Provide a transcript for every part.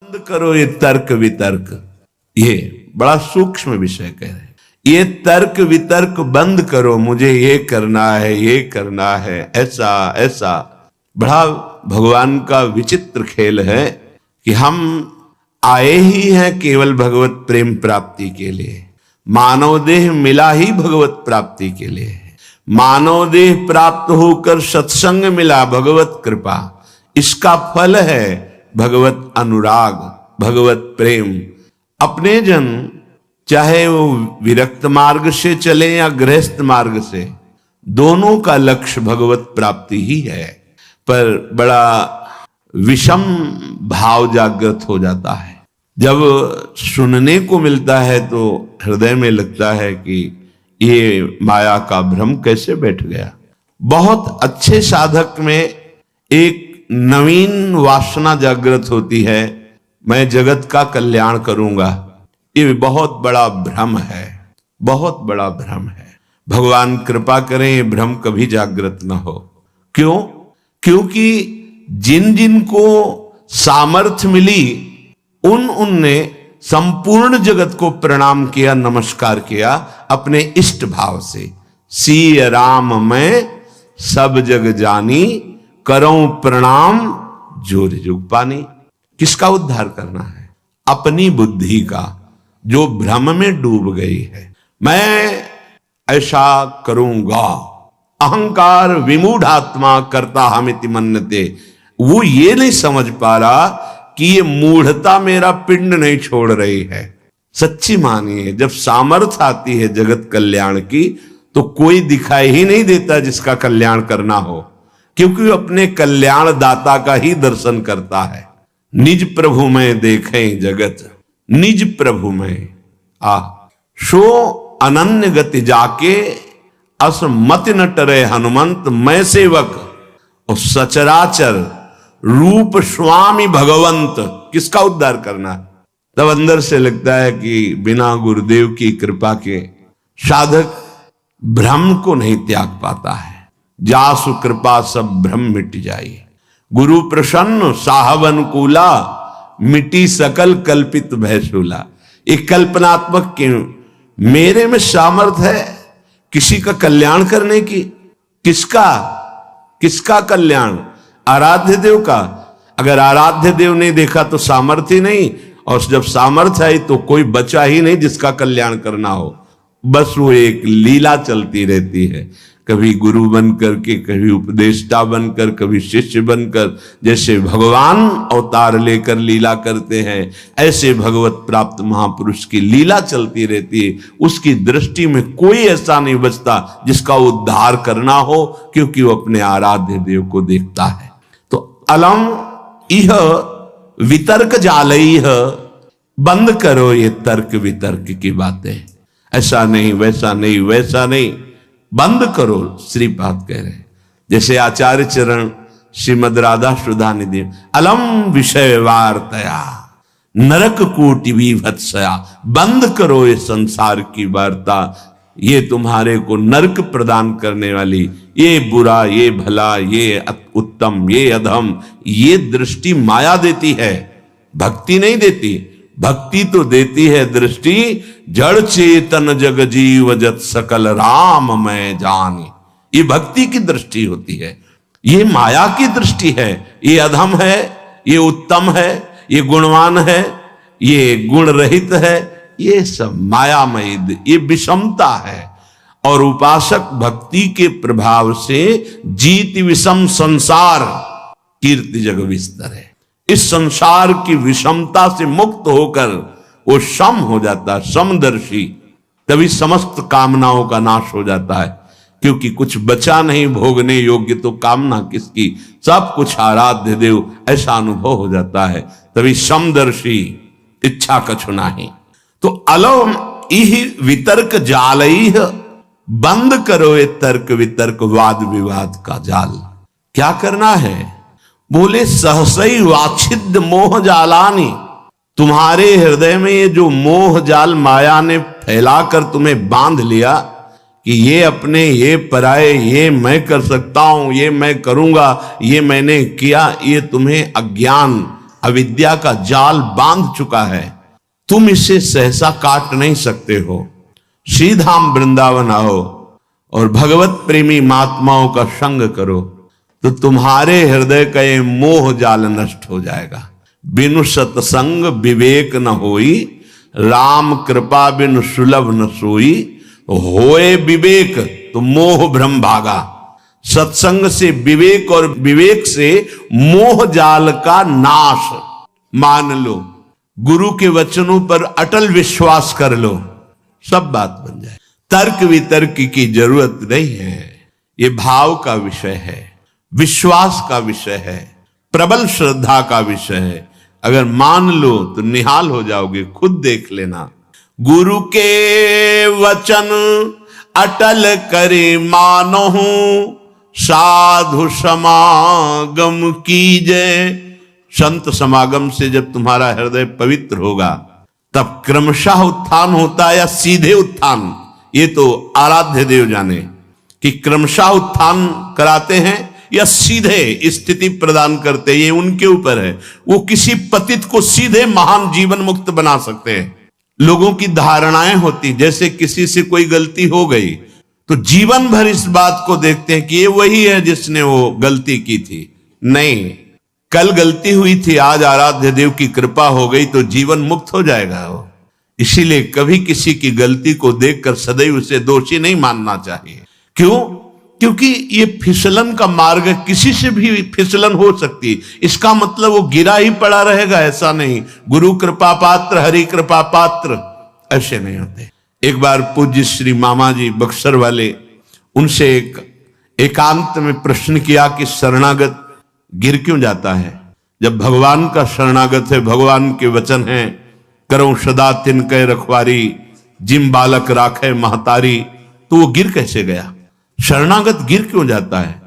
बंद करो ये तर्क वितर्क। ये बड़ा सूक्ष्म विषय कह रहे हैं। ये तर्क वितर्क बंद करो, मुझे ये करना है, ये करना है, ऐसा ऐसा। बड़ा भगवान का विचित्र खेल है कि हम आए ही हैं केवल भगवत प्रेम प्राप्ति के लिए। मानव देह मिला ही भगवत प्राप्ति के लिए। मानव देह प्राप्त होकर सत्संग मिला, भगवत कृपा। इसका फल है भगवत अनुराग, भगवत प्रेम। अपने जन चाहे वो विरक्त मार्ग से चले या गृहस्थ मार्ग से, दोनों का लक्ष्य भगवत प्राप्ति ही है। पर बड़ा विषम भाव जागृत हो जाता है। जब सुनने को मिलता है तो हृदय में लगता है कि ये माया का भ्रम कैसे बैठ गया। बहुत अच्छे साधक में एक नवीन वासना जागृत होती है, मैं जगत का कल्याण करूंगा। ये बहुत बड़ा भ्रम है, बहुत बड़ा भ्रम है। भगवान कृपा करें ये भ्रम कभी जागृत न हो। क्यों? क्योंकि जिन जिन को सामर्थ्य मिली उनने संपूर्ण जगत को प्रणाम किया, नमस्कार किया अपने इष्ट भाव से। सिय राम मैं सब जग जानी, करऊं प्रणाम जोर जुग पानी। किसका उद्धार करना है? अपनी बुद्धि का, जो भ्रम में डूब गई है। मैं ऐसा करूंगा, अहंकार विमूढ़ात्मा करता हमिति मन्यते। वो ये नहीं समझ पा रहा कि ये मूढ़ता मेरा पिंड नहीं छोड़ रही है। सच्ची मानिए, जब सामर्थ्य आती है जगत कल्याण की तो कोई दिखाई ही नहीं देता जिसका कल्याण करना हो, क्योंकि वो अपने कल्याण दाता का ही दर्शन करता है। निज प्रभु में देखें जगत, निज प्रभु में सो अनन्य गति जाके, अस मत न टरे हनुमंत मैं सेवक, और सचराचर रूप स्वामी भगवंत। किसका उद्धार करना है? तब अंदर से लगता है कि बिना गुरुदेव की कृपा के साधक भ्रम को नहीं त्याग पाता है। जासु कृपा सब भ्रम मिट जाए, गुरु प्रसन्न साहब अनुकूला, मिटी सकल कल्पित भयशूला। एक कल्पनात्मक के मेरे में सामर्थ है किसी का कल्याण करने की। किसका कल्याण? आराध्य देव का। अगर आराध्य देव नहीं देखा तो सामर्थ्य नहीं, और जब सामर्थ्य आई तो कोई बचा ही नहीं जिसका कल्याण करना हो। बस वो एक लीला चलती रहती है, कभी गुरु बनकर के, कभी उपदेष्टा बनकर, कभी शिष्य बनकर। जैसे भगवान अवतार लेकर लीला करते हैं, ऐसे भगवत प्राप्त महापुरुष की लीला चलती रहती है। उसकी दृष्टि में कोई ऐसा नहीं बचता जिसका उद्धार करना हो, क्योंकि वो अपने आराध्य देव को देखता है। तो अलम इह वितर्क जालई, बंद करो ये तर्क वितर्क की बातें। ऐसा नहीं, वैसा नहीं, वैसा नहीं, बंद करो। श्रीपाद कह रहे हैं, जैसे आचार्य चरण श्रीमद राधा सुधा निधि, अलम विषय वार्तया नरक कोटि विभत्सया। बंद करो ये संसार की वार्ता, ये तुम्हारे को नरक प्रदान करने वाली, ये बुरा, ये भला, ये उत्तम, ये अधम, ये दृष्टि माया देती है, भक्ति नहीं देती। भक्ति तो देती है दृष्टि, जड़ चेतन जग जीव जत सकल राम मैं जानी। ये भक्ति की दृष्टि होती है, ये माया की दृष्टि है। ये अधम है, ये उत्तम है, ये गुणवान है, ये गुण रहित है, ये सब मायामयी, ये विषमता है। और उपासक भक्ति के प्रभाव से जीत विषम संसार कीर्ति जग विस्तर है। इस संसार की विषमता से मुक्त होकर वो सम हो जाता है, समदर्शी। तभी समस्त कामनाओं का नाश हो जाता है, क्योंकि कुछ बचा नहीं भोगने योग्य, तो कामना किसकी, सब कुछ आराध्य देव, ऐसा अनुभव हो जाता है। तभी समदर्शी, इच्छा कछु नहीं। तो अलम इह वितर्क जालई, बंद करो ये तर्क वितर्क वाद विवाद का जाल। क्या करना है? बोले सहसई वाछिद मोह जालानी। तुम्हारे हृदय में ये जो मोह जाल माया ने फैलाकर तुम्हें बांध लिया कि ये अपने, ये पराए, ये मैं कर सकता हूं, ये मैं करूंगा, ये मैंने किया, ये तुम्हें अज्ञान अविद्या का जाल बांध चुका है, तुम इसे सहसा काट नहीं सकते हो। श्रीधाम वृंदावन आओ और भगवत प्रेमी महात्माओं का संग करो, तो तुम्हारे हृदय का ये मोह जाल नष्ट हो जाएगा। बिनु सत्संग विवेक न होई, राम कृपा बिनु सुलभ न सोई। होए विवेक तो मोह भ्रम भागा। सत्संग से विवेक और विवेक से मोह जाल का नाश। मान लो, गुरु के वचनों पर अटल विश्वास कर लो, सब बात बन जाए। तर्क वितर्क की जरूरत नहीं है। ये भाव का विषय है, विश्वास का विषय है, प्रबल श्रद्धा का विषय है। अगर मान लो तो निहाल हो जाओगे, खुद देख लेना। गुरु के वचन अटल करे मानहु, साधु समागम कीजे। संत समागम से जब तुम्हारा हृदय पवित्र होगा, तब क्रमशः उत्थान होता है या सीधे उत्थान, ये तो आराध्य देव जाने कि क्रमशः उत्थान कराते हैं या सीधे स्थिति प्रदान करते, ये उनके ऊपर है। वो किसी पतित को सीधे महान जीवन मुक्त बना सकते हैं। लोगों की धारणाएं होती, जैसे किसी से कोई गलती हो गई तो जीवन भर इस बात को देखते हैं कि ये वही है जिसने वो गलती की थी। नहीं, कल गलती हुई थी, आज आराध्य देव की कृपा हो गई तो जीवन मुक्त हो जाएगा वो। इसीलिए कभी किसी की गलती को देखकर सदैव उसे दोषी नहीं मानना चाहिए। क्यों? क्योंकि ये फिसलन का मार्ग है, किसी से भी फिसलन हो सकती। इसका मतलब वो गिरा ही पड़ा रहेगा, ऐसा नहीं। गुरु कृपा पात्र, हरि कृपा पात्र ऐसे नहीं होते। एक बार पूज्य श्री मामा जी बक्सर वाले, उनसे एकांत में प्रश्न किया कि शरणागत गिर क्यों जाता है? जब भगवान का शरणागत है, भगवान के वचन हैं, करो सदा तिनके रखवारी, जिम बालक राखे महतारी, तो वो गिर कैसे गया? शरणागत गिर क्यों जाता है?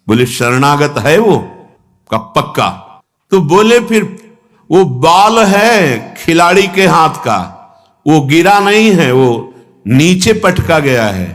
बोले शरणागत है वो का पक्का। तो बोले फिर वो बाल है खिलाड़ी के हाथ का, वो गिरा नहीं है, वो नीचे पटका गया है,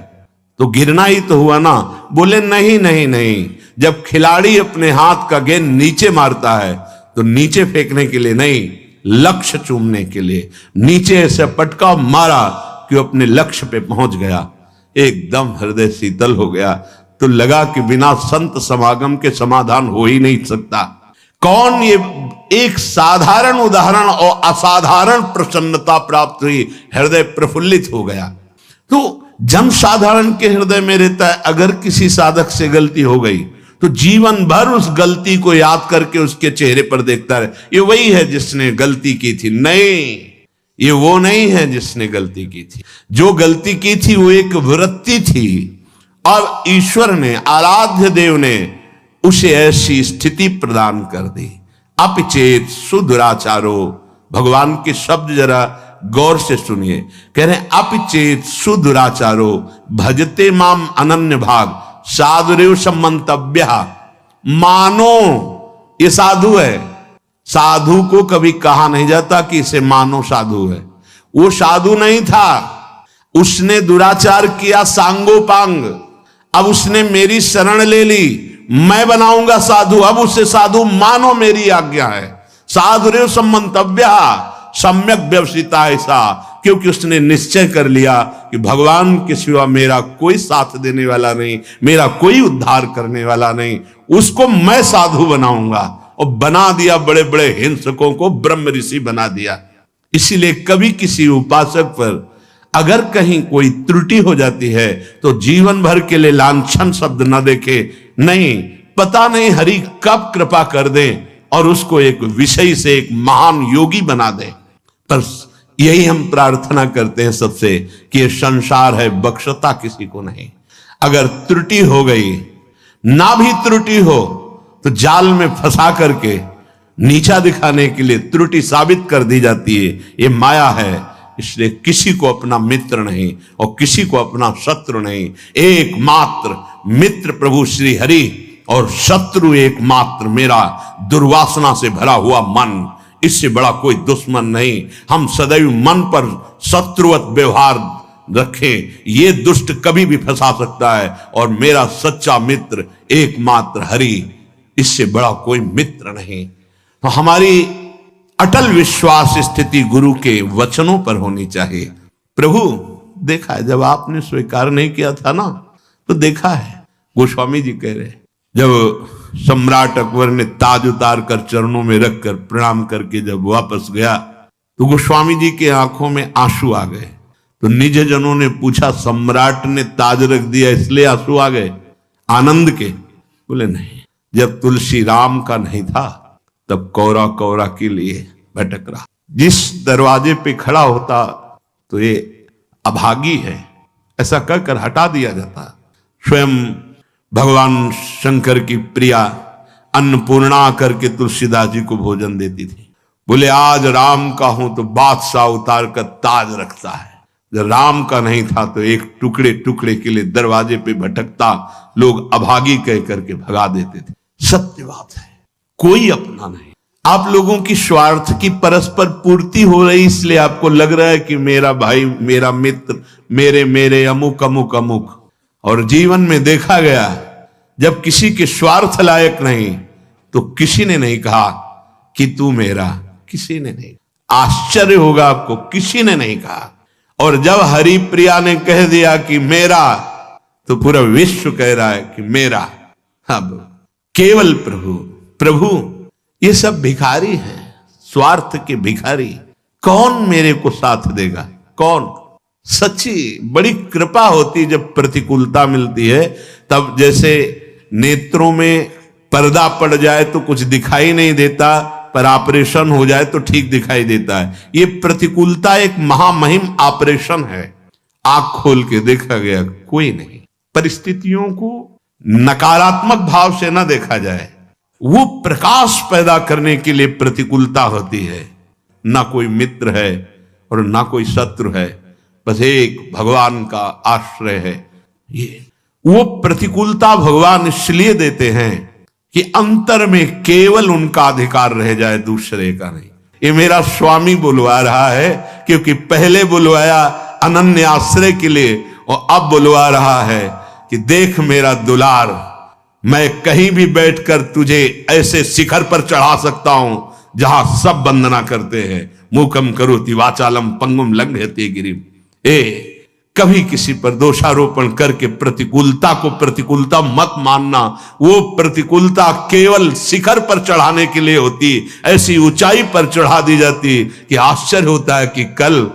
तो गिरना ही तो हुआ ना। बोले नहीं नहीं नहीं, जब खिलाड़ी अपने हाथ का गेंद नीचे मारता है तो नीचे फेंकने के लिए नहीं, लक्ष्य चूमने के लिए नीचे ऐसे पटका मारा कि वो अपने लक्ष्य पे पहुंच गया। एकदम हृदय शीतल हो गया। तो लगा कि बिना संत समागम के समाधान हो ही नहीं सकता। कौन? ये एक साधारण उदाहरण और असाधारण प्रसन्नता प्राप्त हुई, हृदय प्रफुल्लित हो गया। तो जन साधारण के हृदय में रहता है, अगर किसी साधक से गलती हो गई तो जीवन भर उस गलती को याद करके उसके चेहरे पर देखता रहे, ये वही है जिसने गलती की थी। नहीं, ये वो नहीं है जिसने गलती की थी। जो गलती की थी वो एक वृत्ति थी, और ईश्वर ने, आराध्य देव ने उसे ऐसी स्थिति प्रदान कर दी। अपचेत सुदुराचारो, भगवान के शब्द जरा गौर से सुनिए। कह रहे हैं अपचेत सुदुराचारो भजते माम अनन्य भाग, साधुरेव सम्मंतव्य। मानो, ये साधु है। साधु को कभी कहा नहीं जाता कि इसे मानो साधु है। वो साधु नहीं था, उसने दुराचार किया सांगोपांग। अब उसने मेरी शरण ले ली, मैं बनाऊंगा साधु, अब उसे साधु मानो, मेरी आज्ञा है। साधुरेव सम्मंतव्य सम्यक व्यवसिता, ऐसा क्योंकि उसने निश्चय कर लिया कि भगवान के सिवा मेरा कोई साथ देने वाला नहीं, मेरा कोई उद्धार करने वाला नहीं, उसको मैं साधु बनाऊंगा। और बना दिया, बड़े बड़े हिंसकों को ब्रह्म ऋषि बना दिया। इसीलिए कभी किसी उपासक पर अगर कहीं कोई त्रुटि हो जाती है तो जीवन भर के लिए लांछन शब्द न देखे। नहीं, पता नहीं हरि कब कृपा कर दे और उसको एक विषय से एक महान योगी बना दे। पर यही हम प्रार्थना करते हैं सबसे कि ये संसार है, बख्शता किसी को नहीं। अगर त्रुटि हो गई, ना भी त्रुटि हो तो जाल में फंसा करके नीचा दिखाने के लिए त्रुटि साबित कर दी जाती है। ये माया है। इसलिए किसी को अपना मित्र नहीं और किसी को अपना शत्रु नहीं। एकमात्र मित्र प्रभु श्री हरि और शत्रु एकमात्र मेरा दुर्वासना से भरा हुआ मन। इससे बड़ा कोई दुश्मन नहीं। हम सदैव मन पर शत्रुवत व्यवहार रखें, ये दुष्ट कभी भी फंसा सकता है। और मेरा सच्चा मित्र एकमात्र हरि, इससे बड़ा कोई मित्र नहीं। तो हमारी अटल विश्वास स्थिति गुरु के वचनों पर होनी चाहिए। प्रभु देखा है, जब आपने स्वीकार नहीं किया था ना, तो देखा है। गोस्वामी जी कह रहे, जब सम्राट अकबर ने ताज उतार कर चरणों में रखकर प्रणाम करके जब वापस गया, तो गोस्वामी जी के आंखों में आंसू आ गए। तो निज जनों ने पूछा, सम्राट ने ताज रख दिया इसलिए आंसू आ गए आनंद के? बोले नहीं, जब तुलसी राम का नहीं था तब कौरा कौरा के लिए भटक रहा। जिस दरवाजे पे खड़ा होता तो ये अभागी है, ऐसा कहकर हटा दिया जाता। स्वयं भगवान शंकर की प्रिया अन्नपूर्णा करके तुलसीदास जी को भोजन देती थी। बोले आज राम का हूं तो बादशाह उतार कर ताज रखता है, जब राम का नहीं था तो एक टुकड़े टुकड़े के लिए दरवाजे पे भटकता, लोग अभागी कह करके भगा देते थे। सत्य बात है, कोई अपना नहीं। आप लोगों की स्वार्थ की परस्पर पूर्ति हो रही, इसलिए आपको लग रहा है कि मेरा भाई, मेरा मित्र, मेरे मेरे अमुक अमुक अमुक। और जीवन में देखा गया, जब किसी के स्वार्थ लायक नहीं तो किसी ने नहीं कहा कि तू मेरा, किसी ने नहीं। आश्चर्य होगा आपको, किसी ने नहीं कहा। और जब हरिप्रिया ने कह दिया कि मेरा, तो पूरा विश्व कह रहा है कि मेरा। अब केवल प्रभु प्रभु, ये सब भिखारी हैं, स्वार्थ के भिखारी। कौन मेरे को साथ देगा? कौन? सच्ची बड़ी कृपा होती जब प्रतिकूलता मिलती है। तब जैसे नेत्रों में पर्दा पड़ जाए तो कुछ दिखाई नहीं देता, पर ऑपरेशन हो जाए तो ठीक दिखाई देता है। ये प्रतिकूलता एक महामहिम ऑपरेशन है। आंख खोल के देखा गया, कोई नहीं। परिस्थितियों को नकारात्मक भाव से ना देखा जाए, वो प्रकाश पैदा करने के लिए प्रतिकूलता होती है। ना कोई मित्र है और ना कोई शत्रु है, बस एक भगवान का आश्रय है। ये वो प्रतिकूलता भगवान इसलिए देते हैं कि अंतर में केवल उनका अधिकार रह जाए, दूसरे का नहीं। ये मेरा स्वामी बुलवा रहा है, क्योंकि पहले बुलवाया अनन्य आश्रय के लिए और अब बुलवा रहा है कि देख मेरा दुलार, मैं कहीं भी बैठकर तुझे ऐसे शिखर पर चढ़ा सकता हूं जहां सब वंदना करते हैं। मूकम करोति वाचालम पंगुम लंघयते गिरिम। कभी किसी पर दोषारोपण करके प्रतिकूलता को प्रतिकूलता मत मानना। वो प्रतिकूलता केवल शिखर पर चढ़ाने के लिए होती, ऐसी ऊंचाई पर चढ़ा दी जाती कि आश्चर्य होता है कि कल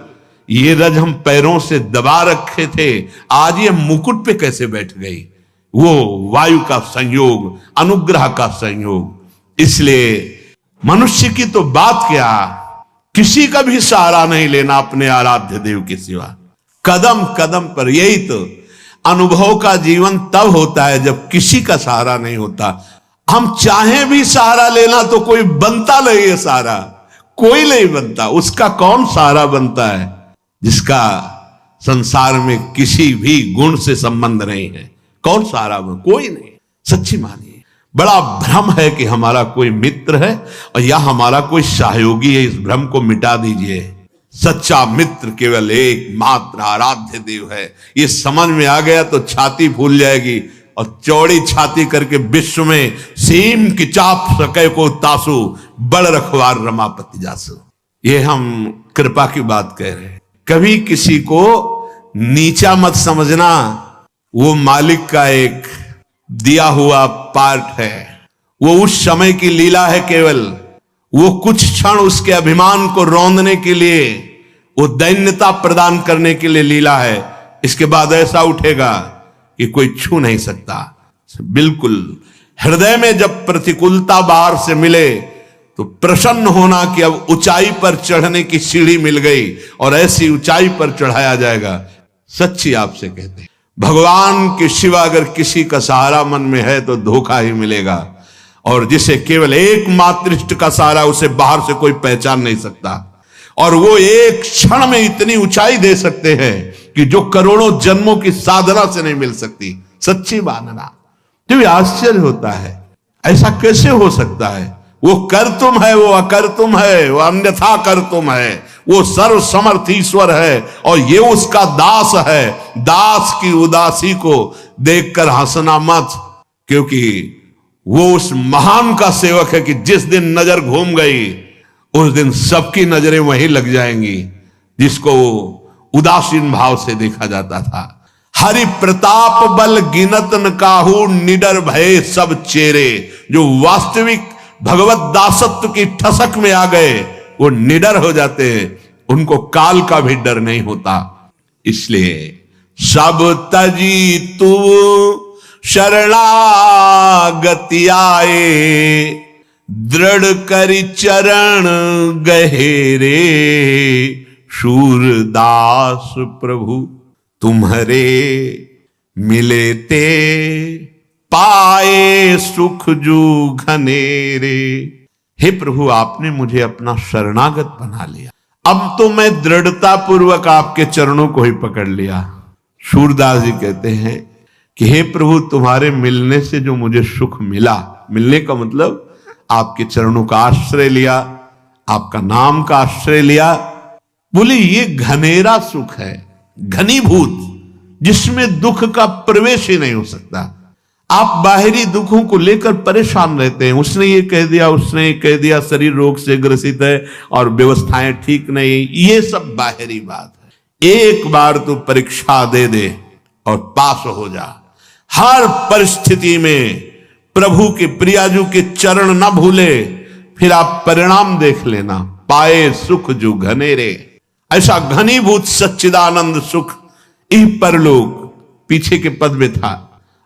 ये रज हम पैरों से दबा रखे थे, आज ये मुकुट पे कैसे बैठ गई। वो वायु का संयोग, अनुग्रह का संयोग। इसलिए मनुष्य की तो बात क्या, किसी का भी सहारा नहीं लेना अपने आराध्य देव के सिवा। कदम कदम पर, यही तो अनुभव का जीवन तब होता है जब किसी का सहारा नहीं होता। हम चाहे भी सहारा लेना तो कोई बनता नहीं है सहारा, कोई नहीं बनता। उसका कौन सहारा बनता है? जिसका संसार में किसी भी गुण से संबंध नहीं है। कौन सहारा बन? कोई नहीं। सच्ची मानिए, बड़ा भ्रम है कि हमारा कोई मित्र है और या हमारा कोई सहयोगी है। इस भ्रम को मिटा दीजिए। सच्चा मित्र केवल एक मात्र आराध्य देव है। ये समझ में आ गया तो छाती फूल जाएगी, और चौड़ी छाती करके विश्व में सीम की चाप सके को तासु, बड़ रखवार रमापति जासु। ये हम कृपा की बात कह रहे हैं। कभी किसी को नीचा मत समझना, वो मालिक का एक दिया हुआ पार्ट है। वो उस समय की लीला है केवल। वो कुछ क्षण उसके अभिमान को रौंदने के लिए, वो दैन्यता प्रदान करने के लिए लीला है। इसके बाद ऐसा उठेगा कि कोई छू नहीं सकता। बिल्कुल हृदय में जब प्रतिकूलता बाहर से मिले तो प्रसन्न होना कि अब ऊंचाई पर चढ़ने की सीढ़ी मिल गई और ऐसी ऊंचाई पर चढ़ाया जाएगा। सच्ची आपसे कहते हैं, भगवान के सिवा अगर किसी का सहारा मन में है तो धोखा ही मिलेगा। और जिसे केवल एकमात्र इष्ट का सहारा, उसे बाहर से कोई पहचान नहीं सकता। और वो एक क्षण में इतनी ऊंचाई दे सकते हैं कि जो करोड़ों जन्मों की साधना से नहीं मिल सकती। सच्ची मानना तो भी आश्चर्य होता है, ऐसा कैसे हो सकता है। वो कर तुम है, वो अकर तुम है, वो अन्यथा कर तुम है, वो सर्व समर्थ ईश्वर है और ये उसका दास है। दास की उदासी को देखकर हंसना मत, क्योंकि वो उस महान का सेवक है कि जिस दिन नजर घूम गई उस दिन सबकी नजरें वहीं लग जाएंगी जिसको उदासीन भाव से देखा जाता था। हरि प्रताप बल गिनत न काहू, निडर भय सब चेरे। जो वास्तविक भगवत दासत्व की ठसक में आ गए वो निडर हो जाते हैं, उनको काल का भी डर नहीं होता। इसलिए सब तजी तू शरणागति आए, दृढ़ करि चरण गहेरे। शूरदास प्रभु तुम्हारे मिले ते, पाए सुख जू घनेरे। हे प्रभु, आपने मुझे अपना शरणागत बना लिया, अब तो मैं दृढ़ता पूर्वक आपके चरणों को ही पकड़ लिया। सूरदास जी कहते हैं कि हे प्रभु, तुम्हारे मिलने से जो मुझे सुख मिला, मिलने का मतलब आपके चरणों का आश्रय लिया, आपका नाम का आश्रय लिया। बोले ये घनेरा सुख है, घनीभूत, जिसमें दुख का प्रवेश ही नहीं हो सकता। आप बाहरी दुखों को लेकर परेशान रहते हैं, उसने ये कह दिया, उसने ये कह दिया, शरीर रोग से ग्रसित है और व्यवस्थाएं ठीक नहीं, ये सब बाहरी बात है। एक बार तो परीक्षा दे दे और पास हो जा। हर परिस्थिति में प्रभु के प्रियाजू के चरण न भूले, फिर आप परिणाम देख लेना। पाए सुख जो घनेरे, ऐसा घनीभूत सच्चिदानंद सुख इह परलोक, पीछे के पद में था।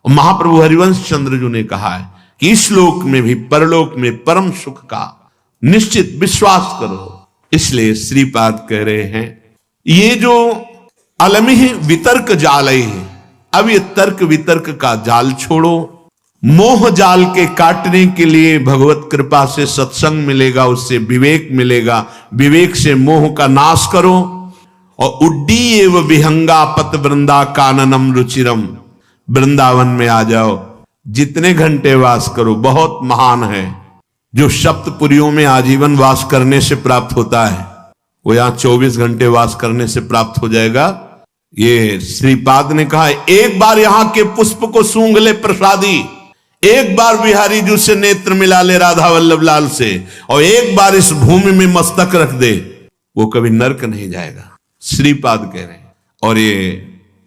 महाप्रभु हरिवंश चंद्र जी ने कहा है कि इस लोक में भी परलोक में परम सुख का निश्चित विश्वास करो। इसलिए श्रीपाद कह रहे हैं ये जो अलमिह वितर्क जालय है, अब ये तर्क वितर्क का जाल छोड़ो। मोह जाल के काटने के लिए भगवत कृपा से सत्संग मिलेगा, उससे विवेक मिलेगा, विवेक से मोह का नाश करो। और उड्डी एव विहंगा पत वृंदा काननम रुचिरम, वृंदावन में आ जाओ, जितने घंटे वास करो बहुत महान है। जो सप्तपुरियों में आजीवन वास करने से प्राप्त होता है वो यहां 24 घंटे वास करने से प्राप्त हो जाएगा। ये श्रीपाद ने कहा, एक बार यहां के पुष्प को सूंघ ले प्रसादी, एक बार बिहारी जी से नेत्र मिला ले राधा वल्लभ लाल से, और एक बार इस भूमि में मस्तक रख दे, वो कभी नरक नहीं जाएगा। श्रीपाद कह रहे हैं और ये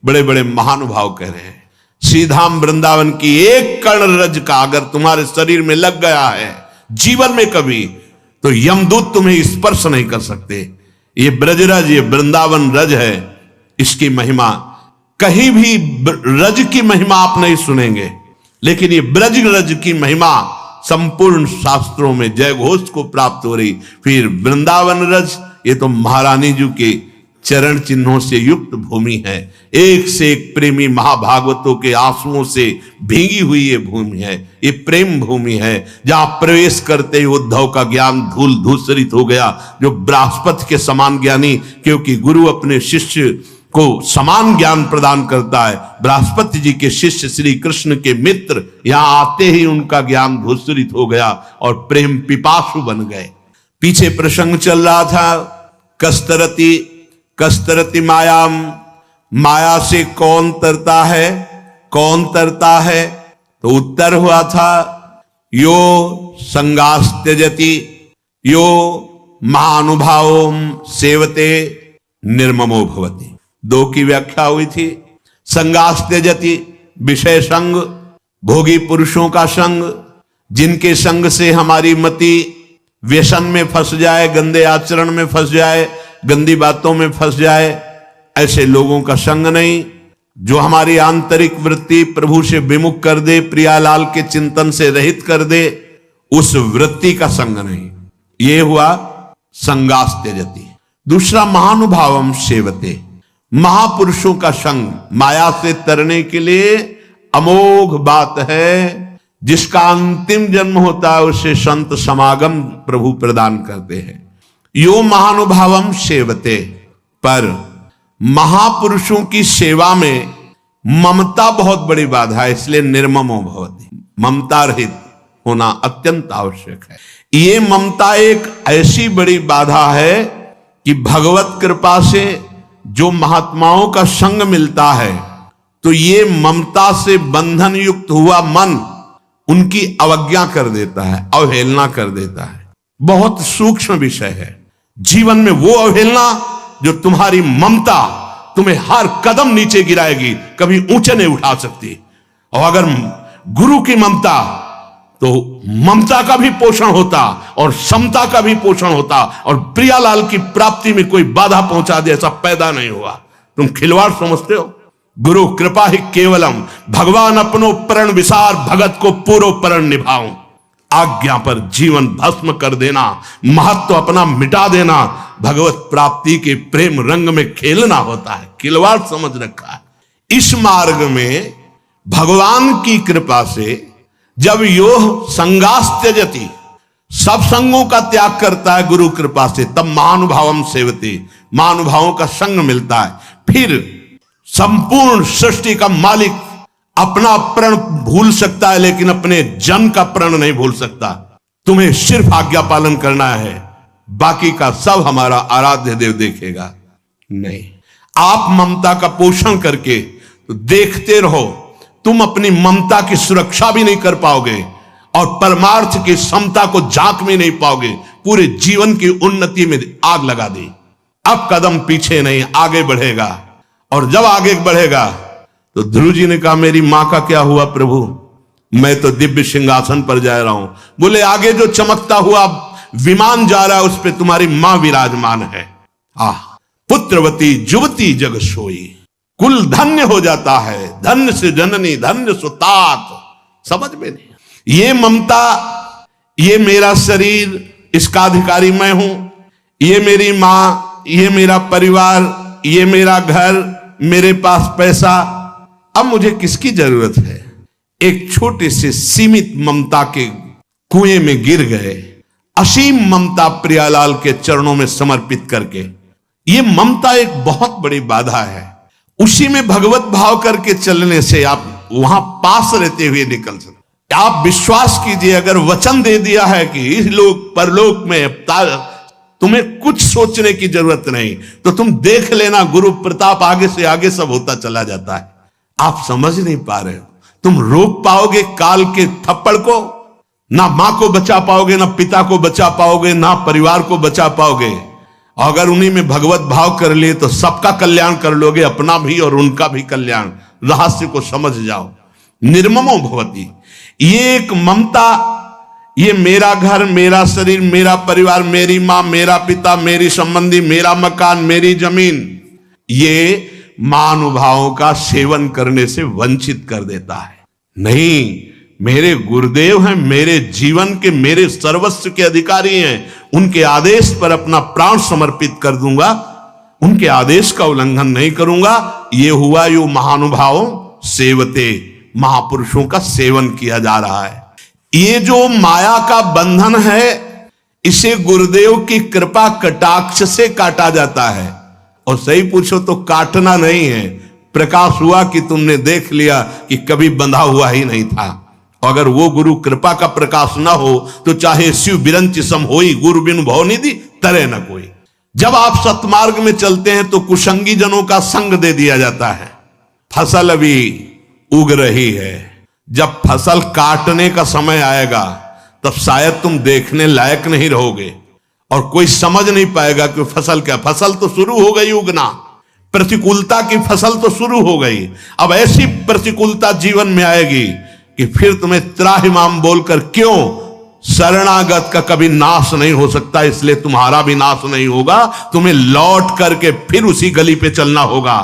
बड़े बड़े महानुभाव कह रहे हैं। श्रीधाम वृंदावन की एक कण रज का अगर तुम्हारे शरीर में लग गया है जीवन में कभी, तो यमदूत तुम्हें स्पर्श नहीं कर सकते। ये ब्रजरज, ये वृंदावन रज है, इसकी महिमा कहीं भी रज की महिमा आप नहीं सुनेंगे, लेकिन ये ब्रज रज की महिमा संपूर्ण शास्त्रों में जय घोष को प्राप्त हो रही। फिर वृंदावन रज, ये तो महारानी जी के चरण चिन्हों से युक्त भूमि है। एक से एक प्रेमी महाभागवतों के आंसुओं से भीगी हुई ये भूमि है, ये प्रेम भूमि है, जहां प्रवेश करते ही उद्धव का ज्ञान धूल धूसरित हो गया। जो बृहस्पति के समान ज्ञानी, क्योंकि गुरु अपने शिष्य को समान ज्ञान प्रदान करता है, बृहस्पति जी के शिष्य श्री कृष्ण के मित्र यहां आते ही उनका ज्ञान धूसरित हो गया और प्रेम पिपासु बन गए। पीछे प्रसंग चल रहा था, कस्तरती कस्तरती मायाम, माया से कौन तरता है, कौन तरता है? तो उत्तर हुआ था यो संगास त्यजति यो महानुभावों सेवते निर्ममो भवति। दो की व्याख्या हुई थी। संगास त्यजति, विषय संग, भोगी पुरुषों का संग, जिनके संग से हमारी मति व्यसन में फंस जाए, गंदे आचरण में फंस जाए, गंदी बातों में फंस जाए, ऐसे लोगों का संग नहीं। जो हमारी आंतरिक वृत्ति प्रभु से विमुख कर दे, प्रियालाल के चिंतन से रहित कर दे, उस वृत्ति का संग नहीं। ये हुआ संगास त्यजति। दूसरा महानुभावम सेवते, महापुरुषों का संग माया से तरने के लिए अमोघ बात है। जिसका अंतिम जन्म होता है उसे संत समागम प्रभु प्रदान करते हैं। यो महानुभावम सेवते, पर महापुरुषों की सेवा में ममता बहुत बड़ी बाधा है, इसलिए निर्ममो भवति, ममता रहित होना अत्यंत आवश्यक है। ये ममता एक ऐसी बड़ी बाधा है कि भगवत कृपा से जो महात्माओं का संग मिलता है तो ये ममता से बंधन युक्त हुआ मन उनकी अवज्ञा कर देता है, अवहेलना कर देता है। बहुत सूक्ष्म विषय है। जीवन में वो अवहेलना जो तुम्हारी ममता तुम्हें हर कदम नीचे गिराएगी, कभी ऊंचे नहीं उठा सकती। और अगर गुरु की ममता, तो ममता का भी पोषण होता और समता का भी पोषण होता, और प्रियालाल की प्राप्ति में कोई बाधा पहुंचा दे ऐसा पैदा नहीं हुआ। तुम खिलवाड़ समझते हो? गुरु कृपा ही केवलम, भगवान अपनो प्रण विसार, भगत को पूरो प्रण निभाऊं। आज्ञा पर जीवन भस्म कर देना, महत्व अपना मिटा देना, भगवत प्राप्ति के प्रेम रंग में खेलना होता है। खिलवाड़ समझ रखा है। इस मार्ग में भगवान की कृपा से जब योह संगास त्यजति, सब संगों का त्याग करता है गुरु कृपा से, तब महानुभावम सेवते, महानुभावों का संग मिलता है। फिर संपूर्ण सृष्टि का मालिक अपना प्रण भूल सकता है, लेकिन अपने जन का प्रण नहीं भूल सकता। तुम्हें सिर्फ आज्ञा पालन करना है, बाकी का सब हमारा आराध्य देव देखेगा। नहीं, आप ममता का पोषण करके तो देखते रहो, तुम अपनी ममता की सुरक्षा भी नहीं कर पाओगे और परमार्थ की समता को झांक में नहीं पाओगे। पूरे जीवन की उन्नति में आग लगा दी। अब कदम पीछे नहीं, आगे बढ़ेगा। और जब आगे बढ़ेगा तो ध्रुव जी ने कहा, मेरी मां का क्या हुआ प्रभु? मैं तो दिव्य सिंहासन पर जा रहा हूं। बोले, आगे जो चमकता हुआ विमान जा रहा है उस पर तुम्हारी मां विराजमान है। पुत्रवती जुवती जग सोई, कुल धन्य हो जाता है, धन्य से जननी धन्य सुतात। समझ में नहीं। ये ममता, ये मेरा शरीर, इसका अधिकारी मैं हूं, ये मेरी मां, ये मेरा परिवार, ये मेरा घर, मेरे पास पैसा, अब मुझे किसकी जरूरत है? एक छोटे से सीमित ममता के कुएं में गिर गए। असीम ममता प्रियालाल के चरणों में समर्पित करके, ये ममता एक बहुत बड़ी बाधा है। उसी में भगवत भाव करके चलने से आप वहां पास रहते हुए निकल सकते। आप विश्वास कीजिए, अगर वचन दे दिया है कि इस लोक परलोक में तुम्हें कुछ सोचने की जरूरत नहीं, तो तुम देख लेना, गुरु प्रताप आगे से आगे सब होता चला जाता है। आप समझ नहीं पा रहे हो। तुम रोक पाओगे काल के थप्पड़ को? ना मां को बचा पाओगे, ना पिता को बचा पाओगे, ना परिवार को बचा पाओगे। अगर उन्हीं में भगवत भाव कर लिए तो सबका कल्याण कर लोगे, अपना भी और उनका भी कल्याण। रहस्य को समझ जाओ। निर्ममो भवती, ये एक ममता, ये मेरा घर, मेरा शरीर, मेरा परिवार, मेरी मां, मेरा पिता, मेरी संबंधी, मेरा मकान, मेरी जमीन, ये महानुभावों का सेवन करने से वंचित कर देता है। नहीं, मेरे गुरुदेव हैं, मेरे जीवन के, मेरे सर्वस्व के अधिकारी हैं। उनके आदेश पर अपना प्राण समर्पित कर दूंगा, उनके आदेश का उल्लंघन नहीं करूंगा। ये हुआ यो महानुभावों सेवते, महापुरुषों का सेवन किया जा रहा है। ये जो माया का बंधन है, इसे गुरुदेव की कृपा कटाक्ष से काटा जाता है। और सही पूछो तो काटना नहीं है, प्रकाश हुआ कि तुमने देख लिया कि कभी बंधा हुआ ही नहीं था। अगर वो गुरु कृपा का प्रकाश ना हो तो चाहे शिव बिरंच सम होई, गुरु बिनु भव निधि तरे न कोई। जब आप सतमार्ग में चलते हैं तो कुसंगी जनों का संग दे दिया जाता है। फसल अभी उग रही है, जब फसल काटने का समय आएगा तब शायद तुम देखने लायक नहीं रहोगे और कोई समझ नहीं पाएगा कि फसल क्या। फसल तो शुरू हो गई उगना, प्रतिकूलता की फसल तो शुरू हो गई। अब ऐसी प्रतिकूलता जीवन में आएगी कि फिर तुम्हें त्राहिमाम बोलकर, क्यों? शरणागत का कभी नाश नहीं हो सकता, इसलिए तुम्हारा भी नाश नहीं होगा। तुम्हें लौट करके फिर उसी गली पे चलना होगा।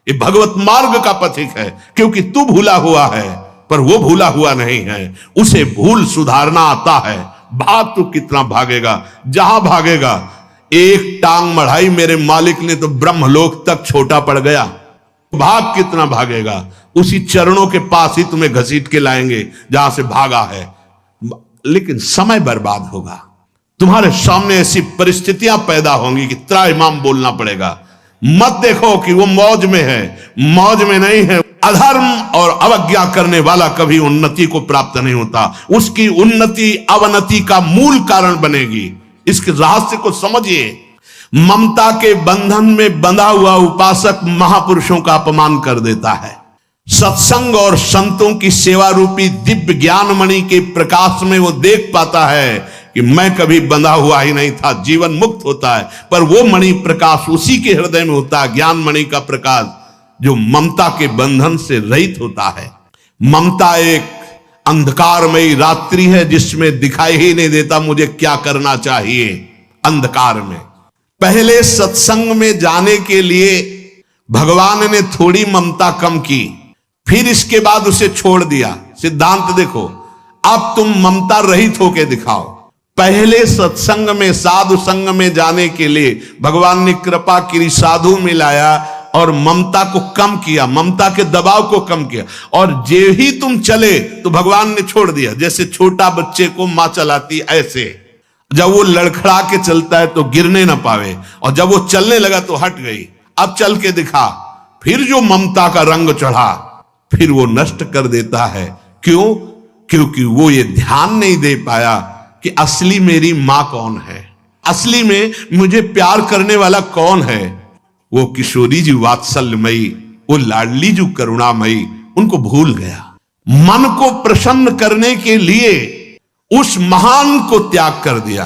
ये भगवत मार्ग का पथिक है, क्योंकि तू भूला हुआ है पर वो भूला हुआ नहीं है। उसे भूल सुधारना आता है। भाग तो कितना भागेगा, जहां भागेगा। एक टांग मढ़ाई मेरे मालिक ने तो ब्रह्मलोक तक छोटा पड़ गया। भाग कितना भागेगा, उसी चरणों के पास ही तुम्हें घसीट के लाएंगे जहां से भागा है। लेकिन समय बर्बाद होगा। तुम्हारे सामने ऐसी परिस्थितियां पैदा होंगी कि त्राहिमाम बोलना पड़ेगा। मत देखो कि वो मौज में है, मौज में नहीं है। अधर्म और अवज्ञा करने वाला कभी उन्नति को प्राप्त नहीं होता। उसकी उन्नति अवनति का मूल कारण बनेगी। इसके रहस्य को समझिए। ममता के बंधन में बंधा हुआ उपासक महापुरुषों का अपमान कर देता है। सत्संग और संतों की सेवा रूपी दिव्य ज्ञान मणि के प्रकाश में वो देख पाता है कि मैं कभी बंधा हुआ ही नहीं था, जीवन मुक्त होता है, पर वो मणि प्रकाश उसी के हृदय में होता है, ज्ञान मणि का प्रकाश, जो ममता के बंधन से रहित होता है। ममता एक अंधकारमयी रात्रि है जिसमें दिखाई ही नहीं देता मुझे क्या करना चाहिए। अंधकार में पहले सत्संग में जाने के लिए भगवान ने थोड़ी ममता कम की, फिर इसके बाद उसे छोड़ दिया। सिद्धांत देखो, अब तुम ममता रहित होके दिखाओ। पहले सत्संग में साधु संग में जाने के लिए भगवान ने कृपा की, साधु में लाया और ममता को कम किया, ममता के दबाव को कम किया। और जे ही तुम चले तो भगवान ने छोड़ दिया। जैसे छोटा बच्चे को मां चलाती, ऐसे जब वो लड़खड़ा के चलता है तो गिरने ना पावे, और जब वो चलने लगा तो हट गई, अब चल के दिखा। फिर जो ममता का रंग चढ़ा फिर वो नष्ट कर देता है। क्यों? क्योंकि वो ये ध्यान नहीं दे पाया कि असली मेरी मां कौन है, असली में मुझे प्यार करने वाला कौन है। वो किशोरी जी वात्सल्यमयी, वो लाडली जी करुणामयी, उनको भूल गया। मन को प्रसन्न करने के लिए उस महान को त्याग कर दिया।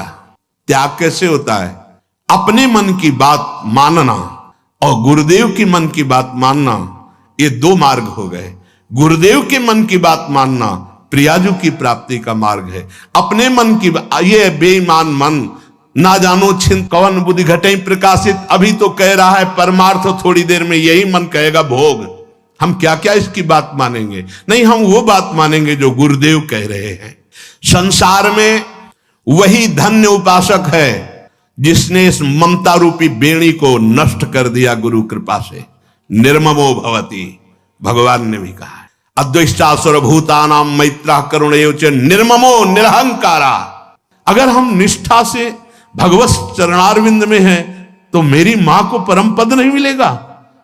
त्याग कैसे होता है? अपने मन की बात मानना और गुरुदेव की मन की बात मानना, ये दो मार्ग हो गए। गुरुदेव के मन की बात मानना प्रियाजू की प्राप्ति का मार्ग है। अपने मन की, ये बेईमान मन, ना जानो छिन कवन बुद्धि घटे प्रकाशित, अभी तो कह रहा है परमार्थ, थोड़ी देर में यही मन कहेगा भोग। हम क्या क्या इसकी बात मानेंगे? नहीं, हम वो बात मानेंगे जो गुरुदेव कह रहे हैं। संसार में वही धन्य उपासक है जिसने इस ममता रूपी बेड़ी को नष्ट कर दिया गुरु कृपा से। निर्ममो भवति, भगवान ने भी कहा है, अद्वैष्टा सर्वभूतानां मैत्रः करुणैव च निर्ममो निरहंकारा। अगर हम निष्ठा से भगवत चरणारविंद में हैं तो मेरी मां को परम पद नहीं मिलेगा?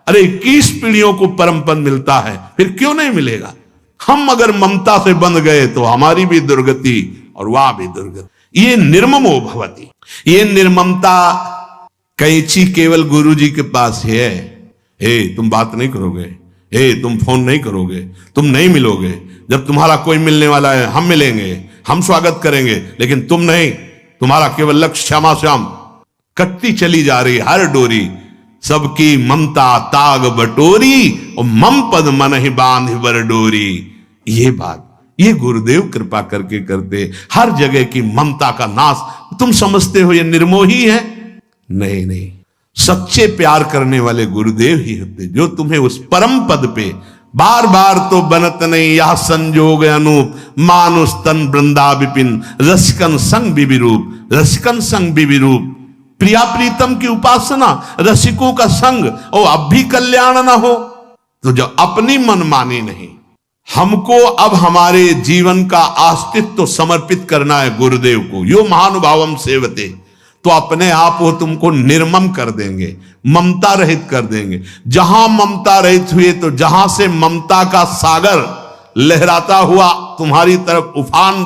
अरे 21 पीढ़ियों को परम पद मिलता है, फिर क्यों नहीं मिलेगा? हम अगर ममता से बंध गए तो हमारी भी दुर्गति और वह भी दुर्गति। ये निर्ममो भवति, ये निर्ममता कैंची केवल गुरु जी के पास है। हे तुम बात नहीं करोगे, हे तुम फोन नहीं करोगे, तुम नहीं मिलोगे, जब तुम्हारा कोई मिलने वाला है हम मिलेंगे, हम स्वागत करेंगे, लेकिन तुम नहीं। तुम्हारा केवल लक्ष्य श्यामा श्याम। कटती चली जा रही हर डोरी, सबकी ममता ताग बटोरी, और मम पद मन ही बांध बर डोरी। ये बात ये गुरुदेव कृपा करके करते। हर जगह की ममता का नाश। तुम समझते हो ये निर्मोही है? नहीं नहीं, सच्चे प्यार करने वाले गुरुदेव ही होते जो तुम्हें उस परम पद पे बार बार तो बनत नहीं यह संजोग अनूप, मानुष तन वृंदा विपिन, रसिकन संग विविरूप, रसिकन संग विविरूप। प्रिया प्रीतम की उपासना, रसिकों का संग, और अब भी कल्याण ना हो तो जब अपनी मनमानी नहीं। हमको अब हमारे जीवन का अस्तित्व समर्पित करना है गुरुदेव को। यो महानुभावम सेवते, तो अपने आप वो तुमको निर्मम कर देंगे, ममता रहित कर देंगे। जहां ममता रहित हुए तो जहां से ममता का सागर लहराता हुआ तुम्हारी तरफ उफान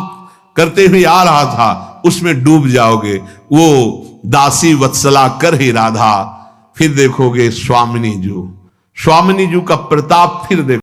करते हुए आ रहा था, उसमें डूब जाओगे। वो दासी वत्सला कर ही राधा, फिर देखोगे स्वामिनी जू का प्रताप, फिर देखो।